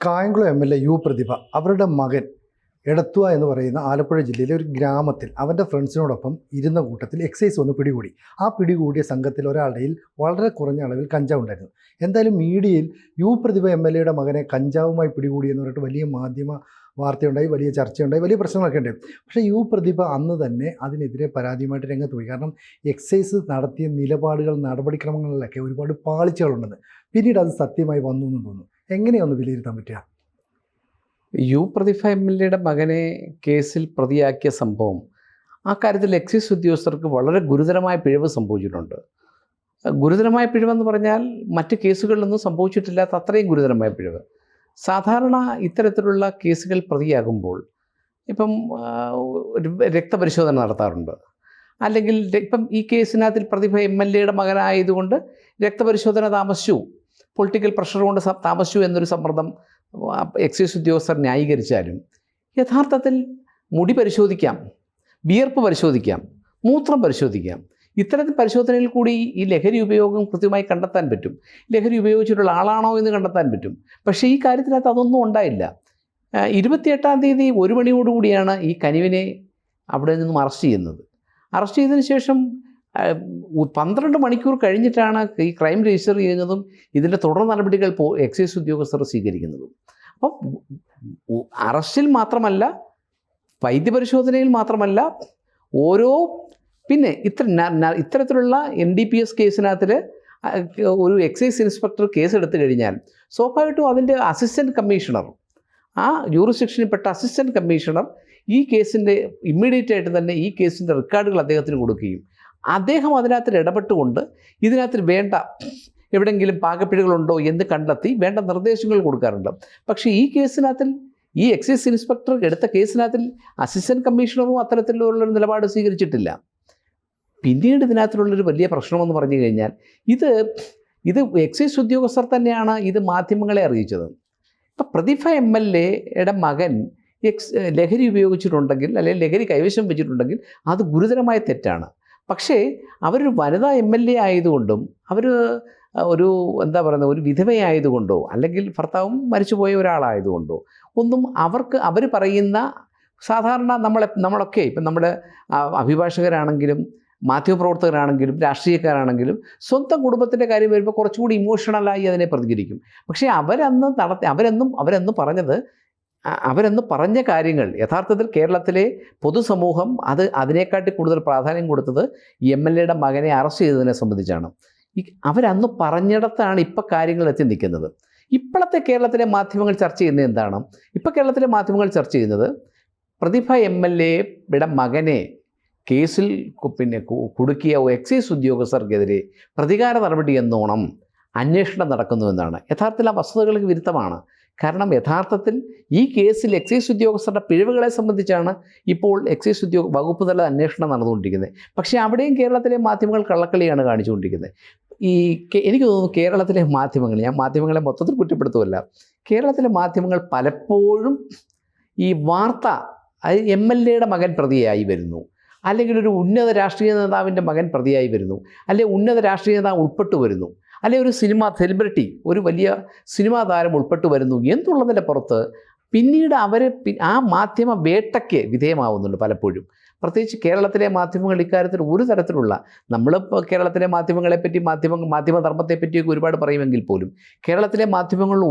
Kayamkulam MLA. U പ്രതിഭ അവരുടെ മകൻ എടത്തുവ എന്ന് പറയുന്ന ആലപ്പുഴ ജില്ലയിലെ ഒരു ഗ്രാമത്തിൽ അവൻ്റെ ഫ്രണ്ട്സിനോടൊപ്പം ഇരുന്ന കൂട്ടത്തിൽ എക്സൈസ് വന്ന് പിടികൂടി. ആ പിടികൂടിയ സംഘത്തിൽ ഒരാളുടെയിൽ വളരെ കുറഞ്ഞ അളവിൽ കഞ്ചാവ് ഉണ്ടായിരുന്നു. എന്തായാലും മീഡിയയിൽ യു പ്രതിഭ എം.എൽ.എയുടെ മകനെ കഞ്ചാവുമായി പിടികൂടി എന്ന് പറഞ്ഞിട്ട് വലിയ മാധ്യമ വാർത്തയുണ്ടായി, വലിയ ചർച്ചയുണ്ടായി, വലിയ പ്രശ്നങ്ങളൊക്കെ ഉണ്ടായി. പക്ഷേ യു പ്രതിഭ അന്ന് തന്നെ അതിനെതിരെ പരാതിയുമായിട്ട് രംഗത്ത് പോയി. കാരണം എക്സൈസ് നടത്തിയ നിലപാടുകൾ, നടപടിക്രമങ്ങളിലൊക്കെ ഒരുപാട് പാളിച്ചകളുണ്ടെന്ന് പിന്നീട് അത് സത്യമായി വന്നു എന്ന് തോന്നുന്നു. എങ്ങനെയൊന്ന് വിലയിരുത്താൻ പറ്റുക? യു പ്രതിഭ എം.എൽ.എയുടെ മകനെ കേസിൽ പ്രതിയാക്കിയ സംഭവം, ആ കാര്യത്തിൽ എക്സൈസ് ഉദ്യോഗസ്ഥർക്ക് വളരെ ഗുരുതരമായ പിഴവ് സംഭവിച്ചിട്ടുണ്ട്. ഗുരുതരമായ പിഴവെന്ന് പറഞ്ഞാൽ മറ്റ് കേസുകളിലൊന്നും സംഭവിച്ചിട്ടില്ലാത്ത അത്രയും ഗുരുതരമായ പിഴവ്. സാധാരണ ഇത്തരത്തിലുള്ള കേസുകൾ പ്രതിയാകുമ്പോൾ ഇപ്പം ഒരു രക്തപരിശോധന നടത്താറുണ്ട്. അല്ലെങ്കിൽ ഇപ്പം ഈ കേസിനകത്തിൽ പ്രതിഭ എം.എൽ.എയുടെ മകനായതുകൊണ്ട് രക്തപരിശോധന താമസിച്ചു, പൊളിറ്റിക്കൽ പ്രഷർ കൊണ്ട് താമസിച്ചു എന്നൊരു സമ്മർദ്ദം എക്സൈസ് ഉദ്യോഗസ്ഥർ ന്യായീകരിച്ചാലും യഥാർത്ഥത്തിൽ മുടി പരിശോധിക്കാം, വിയർപ്പ് പരിശോധിക്കാം, മൂത്രം പരിശോധിക്കാം. ഇത്തരത്തിൽ പരിശോധനയിൽ കൂടി ഈ ലഹരി ഉപയോഗം കൃത്യമായി കണ്ടെത്താൻ പറ്റും. ലഹരി ഉപയോഗിച്ചിട്ടുള്ള ആളാണോ എന്ന് കണ്ടെത്താൻ പറ്റും. പക്ഷേ ഈ കാര്യത്തിനകത്ത് അതൊന്നും ഉണ്ടായില്ല. 28-ാം തീയതി 1 മണിയോടുകൂടിയാണ് ഈ കനിവിനെ അവിടെ നിന്നും അറസ്റ്റ് ചെയ്യുന്നത്. അറസ്റ്റ് ചെയ്തതിന് ശേഷം 12 മണിക്കൂർ കഴിഞ്ഞിട്ടാണ് ഈ ക്രൈം രജിസ്റ്റർ ചെയ്യുന്നതും ഇതിൻ്റെ തുടർ നടപടികൾ എക്സൈസ് ഉദ്യോഗസ്ഥർ സ്വീകരിക്കുന്നതും. അപ്പം അറസ്റ്റിൽ മാത്രമല്ല, വൈദ്യപരിശോധനയിൽ മാത്രമല്ല, പിന്നെ ഇത്തരത്തിലുള്ള NDPS കേസിനകത്തിൽ ഒരു എക്സൈസ് ഇൻസ്പെക്ടർ കേസെടുത്തു കഴിഞ്ഞാൽ സ്വാഭാവികമായിട്ടും അതിൻ്റെ അസിസ്റ്റൻറ്റ് കമ്മീഷണർ, ആ ജൂറിസ്ഡിക്ഷനിൽപ്പെട്ട അസിസ്റ്റൻറ്റ് കമ്മീഷണർ ഈ കേസിൻ്റെ ഇമ്മീഡിയറ്റ് ആയിട്ട് തന്നെ ഈ കേസിൻ്റെ റെക്കോർഡുകൾ അദ്ദേഹത്തിന് കൊടുക്കുകയും അദ്ദേഹം അതിനകത്ത് ഇടപെട്ടുകൊണ്ട് ഇതിനകത്ത് വേണ്ട എവിടെയെങ്കിലും പാകപ്പിഴകളുണ്ടോ എന്ന് കണ്ടെത്തി വേണ്ട നിർദ്ദേശങ്ങൾ കൊടുക്കാറുണ്ട്. പക്ഷേ ഈ കേസിനകത്തിൽ ഈ എക്സൈസ് ഇൻസ്പെക്ടർ എടുത്ത കേസിനകത്തിൽ അസിസ്റ്റൻറ്റ് കമ്മീഷണറും അത്തരത്തിലുള്ളൊരു നിലപാട് സ്വീകരിച്ചിട്ടില്ല. പിന്നീട് ഇതിനകത്തുള്ളൊരു വലിയ പ്രശ്നമെന്ന് പറഞ്ഞു കഴിഞ്ഞാൽ ഇത് എക്സൈസ് ഉദ്യോഗസ്ഥർ തന്നെയാണ് ഇത് മാധ്യമങ്ങളെ അറിയിച്ചത്. ഇപ്പം പ്രതിഭ എം.എൽ.എയുടെ മകൻ ലഹരി ഉപയോഗിച്ചിട്ടുണ്ടെങ്കിൽ അല്ലെങ്കിൽ ലഹരി കൈവശം വെച്ചിട്ടുണ്ടെങ്കിൽ അത് ഗുരുതരമായ തെറ്റാണ്. പക്ഷേ അവരൊരു വനിതാ എം.എൽ.എ. ആയതുകൊണ്ടും ഒരു വിധവയായതുകൊണ്ടോ അല്ലെങ്കിൽ ഭർത്താവും മരിച്ചുപോയ ഒരാളായതുകൊണ്ടോ ഒന്നും അവർ പറയുന്ന സാധാരണ നമ്മളൊക്കെ ഇപ്പം നമ്മുടെ അഭിഭാഷകരാണെങ്കിലും മാധ്യമപ്രവർത്തകരാണെങ്കിലും രാഷ്ട്രീയക്കാരാണെങ്കിലും സ്വന്തം കുടുംബത്തിൻ്റെ കാര്യം വരുമ്പോൾ കുറച്ചുകൂടി ഇമോഷണലായി അതിനെ പ്രതികരിക്കും. പക്ഷേ അവരെന്ന് പറഞ്ഞ കാര്യങ്ങൾ യഥാർത്ഥത്തിൽ കേരളത്തിലെ പൊതുസമൂഹം അതിനെക്കാട്ടി കൂടുതൽ പ്രാധാന്യം കൊടുത്തത് എം.എൽ.എയുടെ മകനെ അറസ്റ്റ് ചെയ്തതിനെ സംബന്ധിച്ചാണ്. അവരന്ന് പറഞ്ഞിടത്താണ് ഇപ്പം കാര്യങ്ങൾ എത്തി നിൽക്കുന്നത്. ഇപ്പോഴത്തെ കേരളത്തിലെ മാധ്യമങ്ങൾ ചർച്ച ചെയ്യുന്നത് എന്താണ്? ഇപ്പോൾ കേരളത്തിലെ മാധ്യമങ്ങൾ ചർച്ച ചെയ്യുന്നത് പ്രതിഭ എം.എൽ.എയുടെ മകനെ കേസിൽ കുടുക്കിയ എക്സൈസ് ഉദ്യോഗസ്ഥർക്കെതിരെ പ്രതികാര നടപടി എന്നോണം അന്വേഷണം നടക്കുന്നുവെന്നാണ്. യഥാർത്ഥത്തിൽ ആ വസ്തുതകൾക്ക് വിരുദ്ധമാണ്. കാരണം യഥാർത്ഥത്തിൽ ഈ കേസിൽ എക്സൈസ് ഉദ്യോഗസ്ഥരുടെ പിഴവുകളെ സംബന്ധിച്ചാണ് ഇപ്പോൾ എക്സൈസ് വകുപ്പ് തല അന്വേഷണം നടന്നുകൊണ്ടിരിക്കുന്നത്. പക്ഷേ അവിടെയും കേരളത്തിലെ മാധ്യമങ്ങൾ കള്ളക്കളിയാണ് കാണിച്ചുകൊണ്ടിരിക്കുന്നത്. എനിക്ക് തോന്നുന്നു കേരളത്തിലെ മാധ്യമങ്ങൾ, ഞാൻ മാധ്യമങ്ങളെ മൊത്തത്തിൽ കുറ്റപ്പെടുത്തുമല്ല, കേരളത്തിലെ മാധ്യമങ്ങൾ പലപ്പോഴും ഈ വാർത്ത എം.എൽ.എയുടെ മകൻ പ്രതിയായി വരുന്നു, അല്ലെങ്കിൽ ഒരു ഉന്നത രാഷ്ട്രീയ നേതാവിൻ്റെ മകൻ പ്രതിയായി വരുന്നു, അല്ലെങ്കിൽ ഉന്നത രാഷ്ട്രീയ നേതാവ് ഉൾപ്പെട്ടു വരുന്നു, അല്ലെങ്കിൽ ഒരു സെലിബ്രിറ്റി, ഒരു വലിയ സിനിമാ താരം ഉൾപ്പെട്ടു വരുന്നു എന്നുള്ളതിൻ്റെ പുറത്ത് പിന്നീട് ആ മാധ്യമ വേട്ടയ്ക്ക് വിധേയമാവുന്നുണ്ട് പലപ്പോഴും. പ്രത്യേകിച്ച് കേരളത്തിലെ മാധ്യമങ്ങൾ ഇക്കാര്യത്തിൽ ഒരു തരത്തിലുള്ള, നമ്മളിപ്പോൾ കേരളത്തിലെ മാധ്യമങ്ങളെപ്പറ്റി മാധ്യമധർമ്മത്തെപ്പറ്റിയൊക്കെ ഒരുപാട് പറയുമെങ്കിൽ പോലും കേരളത്തിലെ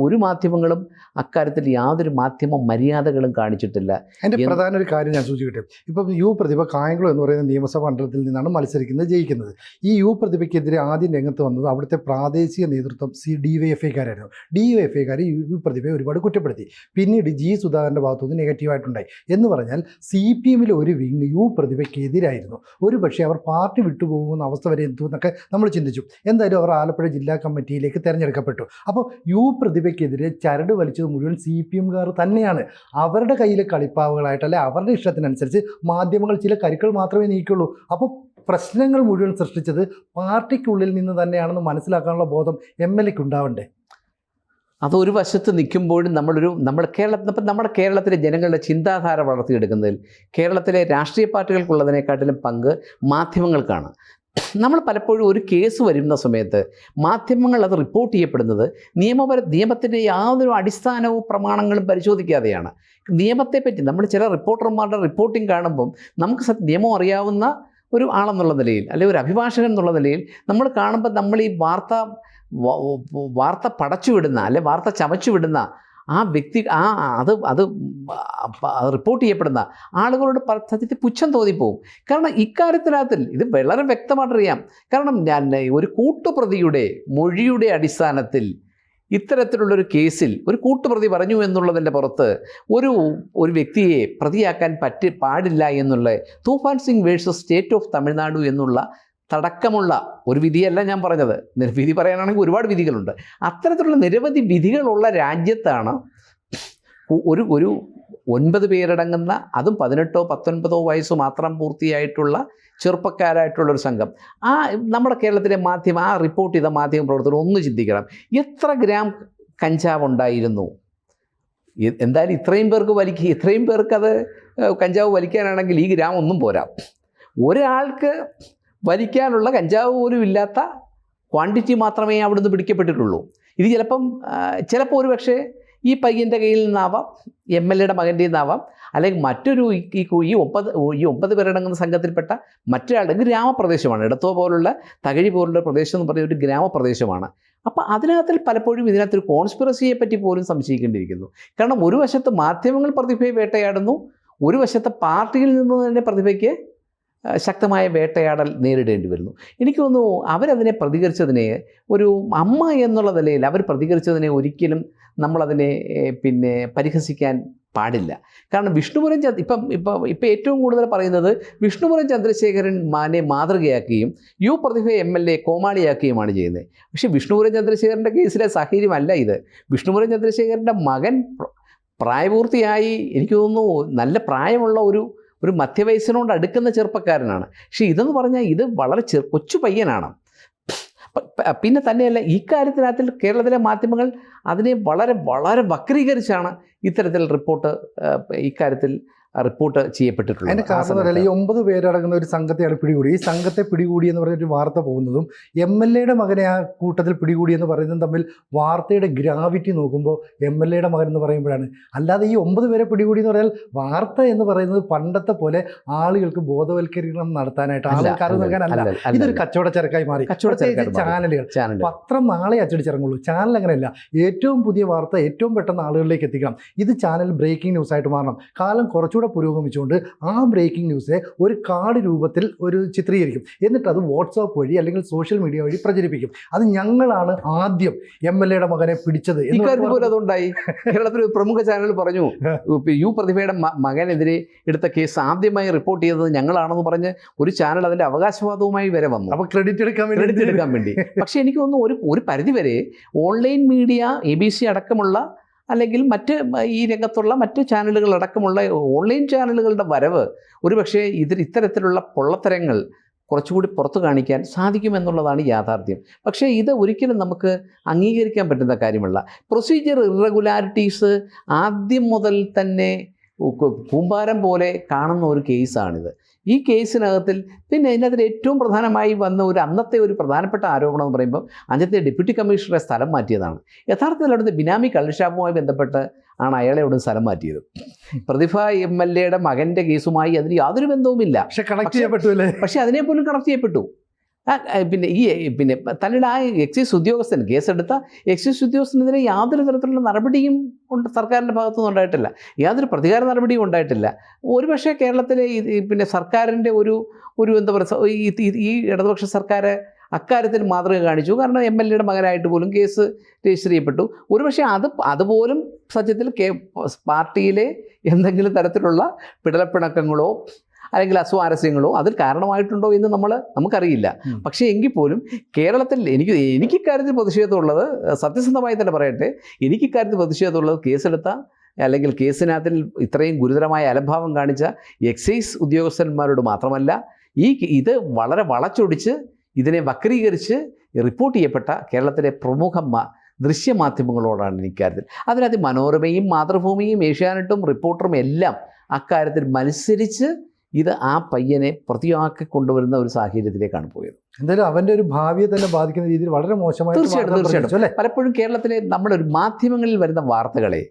ഒരു മാധ്യമങ്ങളും അക്കാര്യത്തിൽ യാതൊരു മാധ്യമ മര്യാദകളും കാണിച്ചിട്ടില്ല. എൻ്റെ പ്രധാന ഒരു കാര്യം ഞാൻ സൂചിക്കട്ടെ. ഇപ്പം യു പ്രതിഭ കായംകുളം എന്ന് പറയുന്ന നിയമസഭാ മണ്ഡലത്തിൽ നിന്നാണ് ജയിക്കുന്നത്. ഈ യു പ്രതിഭയ്ക്കെതിരെ ആദ്യം രംഗത്ത് വന്നത് അവിടുത്തെ പ്രാദേശിക നേതൃത്വം DYFIക്കാരായിരുന്നു. DYFIക്കാർ യു പ്രതിഭയെ ഒരുപാട് കുറ്റപ്പെടുത്തി. പിന്നീട് G. സുധാകരൻ്റെ ഭാഗത്തുനിന്ന് നെഗറ്റീവായിട്ടുണ്ടായി. എന്ന് പറഞ്ഞാൽ CPM-ലെ ഒരു വിങ് യു പ്രതിഭയ്ക്കെതിരായിരുന്നു. ഒരു പക്ഷേ അവർ പാർട്ടി വിട്ടുപോകുന്ന അവസ്ഥ വരെ എത്തും എന്നൊക്കെ നമ്മൾ ചിന്തിച്ചു. എന്തായാലും അവർ ആലപ്പുഴ ജില്ലാ കമ്മിറ്റിയിലേക്ക് തിരഞ്ഞെടുക്കപ്പെട്ടു. അപ്പോൾ യു പ്രതിഭയ്ക്കെതിരെ ചരട് വലിച്ചത് മുഴുവൻ CPM-കാർ തന്നെയാണ്. അവരുടെ കയ്യിലെ കളിപ്പാവുകളായിട്ടല്ലേ അവരുടെ ഇഷ്ടത്തിനനുസരിച്ച് മാധ്യമങ്ങൾ ചില കരുക്കൾ മാത്രമേ നീക്കുള്ളൂ. അപ്പോൾ പ്രശ്നങ്ങൾ മുഴുവൻ സൃഷ്ടിച്ചത് പാർട്ടിക്കുള്ളിൽ നിന്ന് തന്നെയാണെന്ന് മനസ്സിലാക്കാനുള്ള ബോധം MLA-ക്ക് ഉണ്ടാവണ്ടേ? അതൊരു വശത്ത് നിൽക്കുമ്പോഴും നമ്മുടെ കേരളത്തിലെ ജനങ്ങളുടെ ചിന്താധാര വളർത്തിയെടുക്കുന്നതിൽ കേരളത്തിലെ രാഷ്ട്രീയ പാർട്ടികൾക്കുള്ളതിനെക്കാട്ടിലും പങ്ക് മാധ്യമങ്ങൾക്കാണ്. നമ്മൾ പലപ്പോഴും ഒരു കേസ് വരുന്ന സമയത്ത് മാധ്യമങ്ങൾ അത് റിപ്പോർട്ട് ചെയ്യപ്പെടുന്നത് നിയമത്തിൻ്റെ യാതൊരു അടിസ്ഥാനവും പ്രമാണങ്ങളും പരിശോധിക്കാതെയാണ്. നിയമത്തെപ്പറ്റി നമ്മൾ ചില റിപ്പോർട്ടർമാരുടെ റിപ്പോർട്ടിംഗ് കാണുമ്പം നമുക്ക് നിയമം അറിയാവുന്ന ഒരു ആളെന്നുള്ള നിലയിൽ അല്ലെങ്കിൽ ഒരു അഭിഭാഷകൻ എന്നുള്ള നിലയിൽ നമ്മൾ കാണുമ്പോൾ നമ്മൾ ഈ വാർത്ത പടച്ചുവിടുന്ന അല്ലെ വാർത്ത ചമച്ചുവിടുന്ന ആ വ്യക്തി അത് റിപ്പോർട്ട് ചെയ്യപ്പെടുന്ന ആളുകളോട് സത്യത്തിൽ പുച്ഛം തോന്നിപ്പോവും. കാരണം ഇക്കാര്യത്തിനകത്തിൽ ഇത് വളരെ വ്യക്തമായിട്ടറിയാം. കാരണം ഞാൻ ഒരു കൂട്ടുപ്രതിയുടെ മൊഴിയുടെ അടിസ്ഥാനത്തിൽ ഇത്തരത്തിലുള്ളൊരു കേസിൽ ഒരു കൂട്ടുപ്രതി പറഞ്ഞു എന്നുള്ളതിൻ്റെ പുറത്ത് ഒരു വ്യക്തിയെ പ്രതിയാക്കാൻ പാടില്ല എന്നുള്ള Toofan Singh versus state of Tamil Nadu എന്നുള്ള തടക്കമുള്ള ഒരു വിധിയല്ല ഞാൻ പറഞ്ഞത്. വിധി പറയാനാണെങ്കിൽ ഒരുപാട് വിധികളുണ്ട്. അത്തരത്തിലുള്ള നിരവധി വിധികളുള്ള രാജ്യത്താണ് ഒരു 9 പേരടങ്ങുന്ന, അതും 18 19 വയസ്സ് മാത്രം പൂർത്തിയായിട്ടുള്ള ചെറുപ്പക്കാരായിട്ടുള്ളൊരു സംഘം. നമ്മുടെ കേരളത്തിലെ ആ റിപ്പോർട്ട് ചെയ്ത മാധ്യമ പ്രവർത്തകർ ഒന്ന് ചിന്തിക്കണം, എത്ര ഗ്രാം കഞ്ചാവ് ഉണ്ടായിരുന്നു? എന്തായാലും ഇത്രയും പേർക്ക് അത് കഞ്ചാവ് വലിക്കാനാണെങ്കിൽ ഈ ഗ്രാം ഒന്നും പോരാ. ഒരാൾക്ക് വലിക്കാനുള്ള കഞ്ചാവ് പോലും ഇല്ലാത്ത ക്വാണ്ടിറ്റി മാത്രമേ അവിടുന്ന് പിടിക്കപ്പെട്ടിട്ടുള്ളൂ. ഇത് ചിലപ്പോൾ ഒരു പക്ഷേ ഈ പയ്യൻ്റെ കയ്യിൽ നിന്നാവാം, MLAയുടെ മകൻ്റെ നിന്നാവാം, അല്ലെങ്കിൽ മറ്റൊരു ഈ 9 പേരടങ്ങുന്ന സംഘത്തിൽപ്പെട്ട മറ്റൊരാളുടെ ഗ്രാമപ്രദേശമാണ്. ഇടത്തോ പോലുള്ള തകഴി പോലുള്ള പ്രദേശം എന്ന് പറയുന്ന ഒരു ഗ്രാമപ്രദേശമാണ്. അപ്പോൾ അതിനകത്തിൽ പലപ്പോഴും ഇതിനകത്തൊരു കോൺസ്പിറസിയെ പറ്റി പോലും സംശയിക്കേണ്ടിയിരിക്കുന്നു. കാരണം ഒരു വശത്ത് മാധ്യമങ്ങൾ പ്രതിഭയെ വേട്ടയാടുന്നു, ഒരു വശത്ത് പാർട്ടിയിൽ നിന്ന് തന്നെ പ്രതിഭയ്ക്ക് ശക്തമായ വേട്ടയാടൽ നേരിടേണ്ടി വരുന്നു. എനിക്ക് തോന്നുന്നു അവരതിനെ പ്രതികരിച്ചതിനെ, ഒരു അമ്മ എന്നുള്ള നിലയിൽ അവർ പ്രതികരിച്ചതിനെ ഒരിക്കലും നമ്മളതിനെ പരിഹസിക്കാൻ പാടില്ല. കാരണം വിഷ്ണുപുരം ഇപ്പം ഏറ്റവും കൂടുതൽ പറയുന്നത് വിഷ്ണുപുരം ചന്ദ്രശേഖരൻ മാതൃകയാക്കുകയും പ്രതിഭ MLA കോമാളിയാക്കുകയുമാണ് ചെയ്യുന്നത്. പക്ഷേ വിഷ്ണുപുരം ചന്ദ്രശേഖരൻ്റെ കേസിലെ സാഹചര്യമല്ല ഇത്. വിഷ്ണുപുരം ചന്ദ്രശേഖരൻ്റെ മകൻ പ്രായപൂർത്തിയായി, എനിക്ക് തോന്നുന്നു നല്ല പ്രായമുള്ള ഒരു മധ്യവയസ്സിനോട് അടുക്കുന്ന ചെറുപ്പക്കാരനാണ്. പക്ഷേ ഇതെന്ന് പറഞ്ഞാൽ ഇത് വളരെ കൊച്ചു പയ്യനാണ്. പിന്നെ തന്നെയല്ല, ഈ കാര്യത്തിനകത്തിൽ കേരളത്തിലെ മാധ്യമങ്ങൾ അതിനെ വളരെ വളരെ വക്രീകരിച്ചാണ് ഇത്തരത്തിൽ ഇക്കാര്യത്തിൽ റിപ്പോർട്ട് ചെയ്യപ്പെട്ടിട്ടുള്ളത്. അതിൻ്റെ കാരണം ഈ 9 പേരടങ്ങുന്ന ഒരു സംഘത്തെയാണ് പിടികൂടി. ഈ സംഘത്തെ പിടികൂടി എന്ന് പറഞ്ഞൊരു വാർത്ത പോകുന്നതും MLAയുടെ മകനെ ആ കൂട്ടത്തിൽ പിടികൂടി എന്ന് പറയുന്നതും തമ്മിൽ വാർത്തയുടെ ഗ്രാവിറ്റി നോക്കുമ്പോൾ MLAയുടെ മകൻ എന്ന് പറയുമ്പോഴാണ്. അല്ലാതെ ഈ 9 പേരെ പിടികൂടി എന്ന് പറഞ്ഞാൽ വാർത്ത എന്ന് പറയുന്നത് പണ്ടത്തെ പോലെ ആളുകൾക്ക് ബോധവൽക്കരണം നടത്താനായിട്ട് ആൾക്കാർ നൽകാനല്ല, ഇതൊരു കച്ചവടച്ചരക്കായി മാറി. ചാനലുകൾ, പത്രം നാളെ അച്ചടിച്ചിറങ്ങുള്ളൂ. ചാനൽ അങ്ങനെയല്ല. ഏറ്റവും പുതിയ വാർത്ത ഏറ്റവും പെട്ടെന്ന് ആളുകളിലേക്ക് എത്തിക്കണം. ഇത് ചാനൽ ബ്രേക്കിംഗ് ന്യൂസായിട്ട് മാറണം. കാലം കുറച്ചുകൂടെ പുരോഗമിച്ചുകൊണ്ട് ആ ബ്രേക്കിംഗ് ന്യൂസിനെ ഒരു കാർഡ് രൂപത്തിൽ ചിത്രീകരിക്കും. എന്നിട്ട് അത് വാട്സാപ്പ് വഴി അല്ലെങ്കിൽ സോഷ്യൽ മീഡിയ വഴി പ്രചരിപ്പിക്കും. അത് ഞങ്ങളാണ് ആദ്യം MLAയുടെ മകനെ പിടിച്ചത്. അതുണ്ടായി. കേരളത്തിൽ ഒരു പ്രമുഖ ചാനൽ പറഞ്ഞു, പ്രതിഭയുടെ മകനെതിരെ എടുത്ത കേസ് ആദ്യമായി റിപ്പോർട്ട് ചെയ്തത് ഞങ്ങളാണെന്ന് പറഞ്ഞ് ഒരു ചാനൽ അതിൻ്റെ അവകാശവാദവുമായി വരെ വന്നു. അപ്പോൾ ക്രെഡിറ്റ് എടുക്കാൻ വേണ്ടി. പക്ഷേ എനിക്ക് തോന്നുന്നു ഒരു പരിധിവരെ ഓൺലൈൻ മീഡിയ, ABC അടക്കമുള്ള അല്ലെങ്കിൽ മറ്റ് ഈ രംഗത്തുള്ള മറ്റ് ചാനലുകളടക്കമുള്ള ഓൺലൈൻ ചാനലുകളുടെ വരവ് ഒരുപക്ഷേ ഇത്തരത്തിലുള്ള പൊള്ളത്തരങ്ങൾ കുറച്ചുകൂടി പുറത്തു കാണിക്കാൻ സാധിക്കുമെന്നുള്ളതാണ് യാഥാർത്ഥ്യം. പക്ഷേ ഇത് ഒരിക്കലും നമുക്ക് അംഗീകരിക്കാൻ പറ്റുന്ന കാര്യമല്ല. പ്രൊസീജിയർ ഇറഗുലാരിറ്റീസ് ആദ്യം മുതൽ തന്നെ കൂമ്പാരം പോലെ കാണുന്ന ഒരു കേസാണിത്. ഈ കേസിനകത്തിൽ പിന്നെ ഇതിനകത്തിൽ ഏറ്റവും പ്രധാനമായി വന്ന അന്നത്തെ ഒരു പ്രധാനപ്പെട്ട ആരോപണം എന്ന് പറയുമ്പോൾ അന്നത്തെ ഡെപ്യൂട്ടി കമ്മീഷണറെ സ്ഥലം മാറ്റിയതാണ്. യഥാർത്ഥത്തിൽ അവിടുത്തെ ബിനാമി കള്ളുഷാപ്പുമായി ബന്ധപ്പെട്ട് ആണ് അയാളെ അവിടെ സ്ഥലം മാറ്റിയത്. പ്രതിഭ MLAയുടെ മകൻ്റെ കേസുമായി അതിന് യാതൊരു ബന്ധവുമില്ല. പക്ഷേ അതിനെപ്പോലും കണക്ട് ചെയ്യപ്പെട്ടു. പിന്നെ തന്നിയുടെ ആ എക്സൈസ് ഉദ്യോഗസ്ഥൻ, കേസെടുത്ത എക്സൈസ് ഉദ്യോഗസ്ഥനെതിരെ യാതൊരു തരത്തിലുള്ള നടപടിയും സർക്കാരിൻ്റെ ഭാഗത്തുനിന്ന് ഉണ്ടായിട്ടില്ല. യാതൊരു പ്രതികാര നടപടിയും ഉണ്ടായിട്ടില്ല. ഒരുപക്ഷെ കേരളത്തിലെ സർക്കാരിൻ്റെ ഒരു എന്താ പറയുക, ഈ ഇടതുപക്ഷ സർക്കാർ അക്കാര്യത്തിൽ മാതൃക കാണിച്ചു. കാരണം MLAയുടെ മകനായിട്ട് പോലും കേസ് രജിസ്റ്റർ ചെയ്യപ്പെട്ടു. ഒരുപക്ഷെ അതുപോലും സത്യത്തിൽ പാർട്ടിയിലെ എന്തെങ്കിലും തരത്തിലുള്ള പിടലപ്പിണക്കങ്ങളോ അല്ലെങ്കിൽ അസ്വാരസ്യങ്ങളോ അതിൽ കാരണമായിട്ടുണ്ടോ എന്ന് നമുക്കറിയില്ല. പക്ഷേ എങ്കിൽ പോലും കേരളത്തിൽ എനിക്കിക്കാര്യത്തിൽ പ്രതിഷേധമുള്ളത്, സത്യസന്ധമായി തന്നെ പറയട്ടെ, എനിക്കിക്കാര്യത്തിൽ പ്രതിഷേധമുള്ളത് കേസെടുത്ത അല്ലെങ്കിൽ കേസിനകത്തിൽ ഇത്രയും ഗുരുതരമായ അലംഭാവം കാണിച്ച എക്സൈസ് ഉദ്യോഗസ്ഥന്മാരോട് മാത്രമല്ല, ഇത് വളരെ വളച്ചൊടിച്ച് ഇതിനെ വക്രീകരിച്ച് റിപ്പോർട്ട് ചെയ്യപ്പെട്ട കേരളത്തിലെ പ്രമുഖ ദൃശ്യമാധ്യമങ്ങളോടാണ് എനിക്കാര്യത്തിൽ. അതിനകത്ത് മനോരമയും മാതൃഭൂമിയും ഏഷ്യാനെറ്റും റിപ്പോർട്ടറും എല്ലാം അക്കാര്യത്തിൽ മത്സരിച്ച് ഇത് ആ പയ്യനെ പ്രതിയാക്കി കൊണ്ടുവരുന്ന ഒരു സാഹചര്യത്തിലേക്കാണ് പോയത്. എന്തായാലും അവൻ്റെ ഒരു ഭാവിയെ തന്നെ ബാധിക്കുന്ന രീതിയിൽ വളരെ മോശമായി തീർച്ചയായിട്ടും അല്ലേ. പലപ്പോഴും കേരളത്തിലെ നമ്മുടെ ഒരു മാധ്യമങ്ങളിൽ വരുന്ന വാർത്തകളെ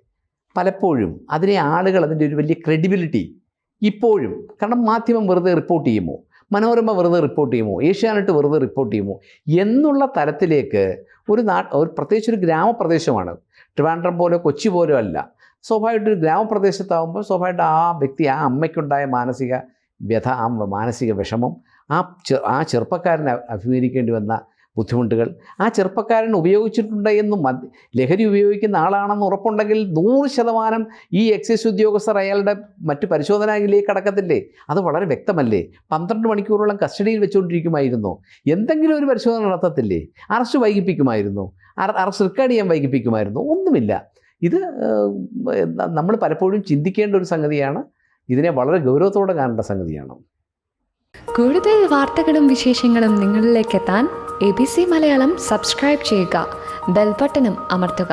പലപ്പോഴും അതിനെ ആളുകൾ അതിൻ്റെ ഒരു വലിയ ക്രെഡിബിലിറ്റി ഇപ്പോഴും, കാരണം മാധ്യമം വെറുതെ റിപ്പോർട്ട് ചെയ്യുമോ, മനോരമ വെറുതെ റിപ്പോർട്ട് ചെയ്യുമോ, ഏഷ്യാനെറ്റ് വെറുതെ റിപ്പോർട്ട് ചെയ്യുമോ എന്നുള്ള തരത്തിലേക്ക് ഒരു പ്രത്യേകിച്ച് ഒരു ഗ്രാമപ്രദേശമാണ് ട്രിവാൻഡ്രം പോലെ കൊച്ചി പോലും അല്ല, സ്വാഭാവികമായിട്ടൊരു ഗ്രാമപ്രദേശത്താകുമ്പോൾ സ്വാഭാവികമായിട്ട് ആ വ്യക്തി, ആ അമ്മയ്ക്കുണ്ടായ മാനസിക വ്യഥ, ആ മാനസിക വിഷമം, ആ ചെറുപ്പക്കാരന് അഭിമുഖീകരിക്കേണ്ടി വന്ന ബുദ്ധിമുട്ടുകൾ, ആ ചെറുപ്പക്കാരൻ ഉപയോഗിച്ചിട്ടുണ്ട് എന്നും ലഹരി ഉപയോഗിക്കുന്ന ആളാണെന്ന് ഉറപ്പുണ്ടെങ്കിൽ 100% ഈ എക്സൈസ് ഉദ്യോഗസ്ഥർ അയാളുടെ മറ്റു പരിശോധനയിലേക്ക് കടക്കത്തില്ലേ? അത് വളരെ വ്യക്തമല്ലേ? 12 മണിക്കൂറോളം കസ്റ്റഡിയിൽ വെച്ചുകൊണ്ടിരിക്കുമായിരുന്നു. എന്തെങ്കിലും ഒരു പരിശോധന നടത്തത്തില്ലേ? അറസ്റ്റ് വൈകിപ്പിക്കുമായിരുന്നു, അറസ്റ്റ് റെക്കോർഡ് ചെയ്യാൻ വൈകിപ്പിക്കുമായിരുന്നു. ഒന്നുമില്ല. ഇത് നമ്മൾ പലപ്പോഴും ചിന്തിക്കേണ്ട ഒരു സംഗതിയാണ്. ഇതിനെ വളരെ ഗൗരവത്തോടെ കാണേണ്ട സംഗതിയാണ്. കൂടുതൽ വാർത്തകളും വിശേഷങ്ങളും നിങ്ങളിലേക്ക് എത്താൻ ABC മലയാളം സബ്സ്ക്രൈബ് ചെയ്യുക, ബെൽ ബട്ടണും അമർത്തുക.